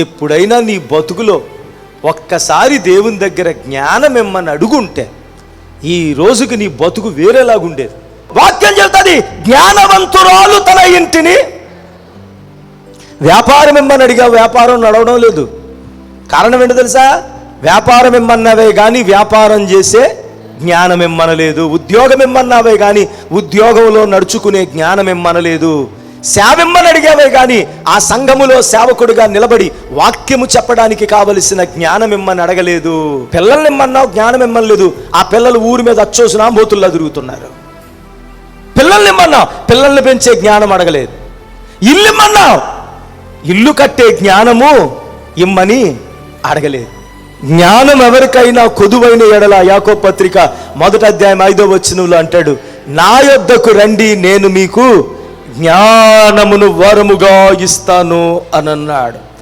ఎప్పుడైనా నీ బతుకులో ఒక్కసారి దేవుని దగ్గర జ్ఞానం ఇమ్మని అడుగుంటే ఈ రోజుకి నీ బతుకు వేరేలాగుండేది. వాక్యం చెబుతుంది, జ్ఞానవంతురాలు తన ఇంటిని వ్యాపారం ఇమ్మని అడిగా వ్యాపారం నడవడం లేదు. కారణం ఏంటో తెలుసా? వ్యాపారం ఇమ్మన్నావే కానీ వ్యాపారం చేసే జ్ఞానం ఇమ్మనలేదు. ఉద్యోగం ఇమ్మన్నావే కానీ ఉద్యోగంలో నడుచుకునే జ్ఞానం ఇమ్మనలేదు. సేవ ఇమ్మని అడిగావే కానీ ఆ సంఘములో సేవకుడిగా నిలబడి వాక్యము చెప్పడానికి కావలసిన జ్ఞానం ఇమ్మని అడగలేదు. పిల్లల్ని ఇమ్మన్నావు, జ్ఞానం ఇమ్మనలేదు. ఆ పిల్లలు ఊరి మీద అచ్చోసిన బోతుల్లా తిరుగుతున్నారు. పిల్లల్ని ఇమ్మన్నావు, పిల్లల్ని పెంచే జ్ఞానం అడగలేదు. ఇల్లు ఇమ్మన్నావు, ఇల్లు కట్టే జ్ఞానము ఇమ్మని అడగలేదు. జ్ఞానం ఎవరికైనా కొదువైన ఎడల యాకోబు పత్రిక 1వ అధ్యాయం 5వ వచనంలో అంటాడు, నా యొద్దకు రండి నేను మీకు జ్ఞానమును వరముగా ఇస్తాను అని అన్నాడు.